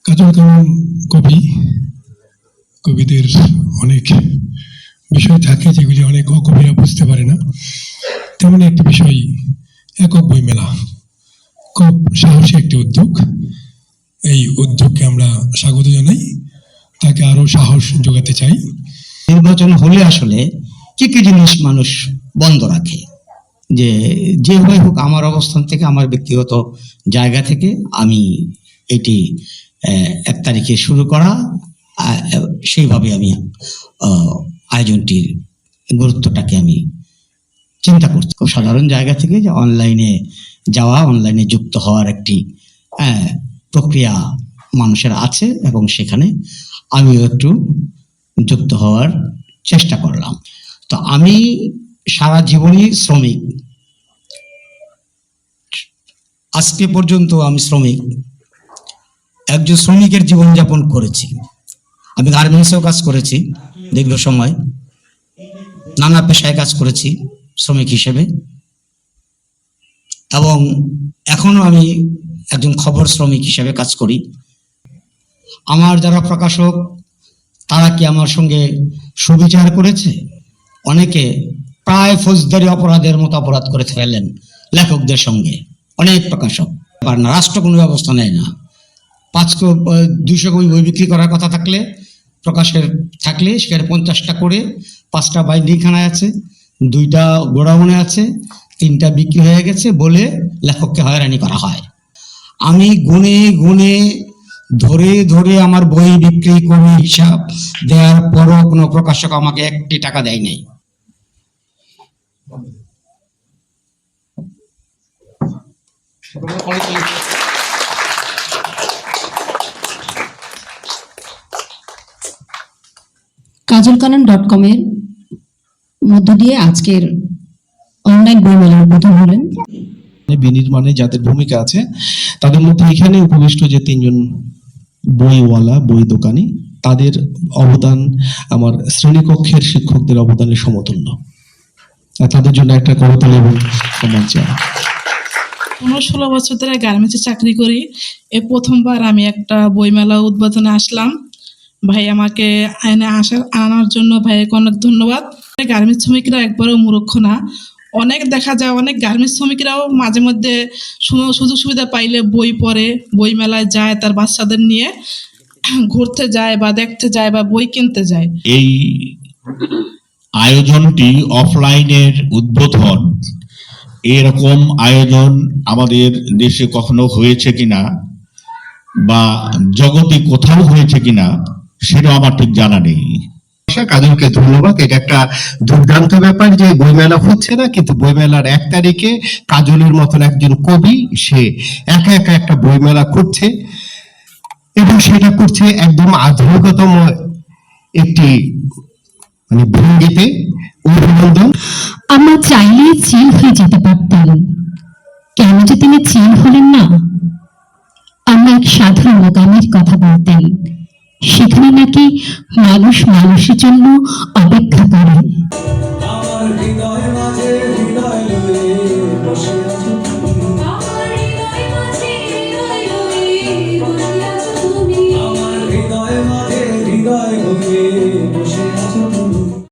কাজল কামাল কবি, কবিদের অনেক বিষয় থাকে যেগুলি অনেক অকবিরা বুঝতে পারে না। তেমনি একটি বিষয় একক বই মেলা, খুব সাহসী একটি উদ্যোগ। এই উদ্যোগকে আমরা স্বাগত জানাই, তাকে আরো সাহস যোগাতে চাই। নির্বাচন হলে আসলে কি কি জিনিস মানুষ বন্ধ রাখে, যে যেভাবে হোক আমার অবস্থান থেকে, আমার ব্যক্তিগত জায়গা থেকে আমি এটি 1 তারিখে শুরু করা, সেইভাবে আমি আয়োজনটির গুরুত্বটাকে আমি চিন্তা করছি। খুব সাধারণ জায়গা থেকে যে অনলাইনে যাওয়া, অনলাইনে যুক্ত হওয়ার একটি প্রক্রিয়া মানুষের আছে, এবং সেখানে আমিও একটু যুক্ত হওয়ার চেষ্টা করলাম। তো আমি সারা জীবনই শ্রমিক, আজকে পর্যন্ত আমি শ্রমিক, একজন শ্রমিকের জীবনযাপন করেছি। আমি গার্মেন্টসেও কাজ করেছি দীর্ঘ সময়, নানা পেশায় কাজ করেছি শ্রমিক হিসেবে, এবং এখনো আমি একজন খবর শ্রমিক হিসেবে কাজ করি। আমার যারা প্রকাশক, তারা কি আমার সঙ্গে সুবিচার করেছে? অনেকে প্রায় ফৌজদারি অপরাধের মতো অপরাধ করে ফেলেন লেখকদের সঙ্গে, অনেক প্রকাশক। না, রাষ্ট্র কোনো ব্যবস্থা নেয় না। 200 কপি বই বিক্রি করার কথা থাকলে, প্রকাশের থাকলে সেখানে 50টা করে, 5টা বাইন্ডিংখানায় আছে, 2টা গোডাউনে আছে, 3টা বিক্রি হয়ে গেছে বলে লেখককে হয়রানি করা হয়। আমি গুনে গুনে ধরে ধরে আমার বই বিক্রি করে হিসাব দেওয়ার পরও কোনো প্রকাশক আমাকে 1টি টাকা দেয় নাই। kajalkanan.com এর মধ্য দিয়ে আজকের অনলাইন বইমেলার উদ্বোধন হলেন। বিনির্মাণে যাদের ভূমিকা আছে, তাদের মধ্যে এখানে উপবিষ্ট যে 3জন বইওয়ালা, বই দোকানি, তাদের অবদান আমার শ্রেণীকক্ষের শিক্ষকদের অবদানের সমতুল্য। তাদের জন্য একটা করতালি এবং সম্মান চাই। 15-16 বছর ধরে গার্মেন্টসে চাকরি করি। প্রথমবার আমি একটা বইমেলা উদ্বোধনে আসলাম। ভাই আমাকে আনার জন্য ভাইকে অনেক ধন্যবাদ। গার্মেন্টস শ্রমিকরা একবারও মূর্খ না। অনেক দেখা যায়, অনেক গার্মেন্টস শ্রমিকরাও মাঝে মধ্যে সুযোগ সুবিধা পাইলে বই পড়ে, বই মেলায় যায়, তার বাচ্চাদের নিয়ে ঘুরতে যায় বা দেখতে যায় বা বই কিনতে যায়। এই আয়োজনটি অফলাইনের উদ্বোধন, এরকম আয়োজন আমাদের দেশে কখনো হয়েছে কিনা বা জগতে কোথাও হয়েছে কিনা সেটা আমার ঠিক জানা নেই। কাজলকে ধন্যবাদ। এটা একটা দুর্দান্ত ব্যাপার যে বইমেলা হচ্ছে না, কিন্তু বইমেলার 1 তারিখে কাজলের মতন একজন কবি সে একা একা একটা বইমেলা করছে, এবং সেটা করছে একদম আধুনিকতম একটি ভঙ্গিতে। অভিনন্দন। আমরা চাইলে চিল হয়ে যেতে পারতাম, কেন যে তিনি চিল হলেন না? আমরা এক সাধারণ মোকামের কথা বলতেন, সেখানে নাকি মানুষ মানুষের জন্য অপেক্ষা করে।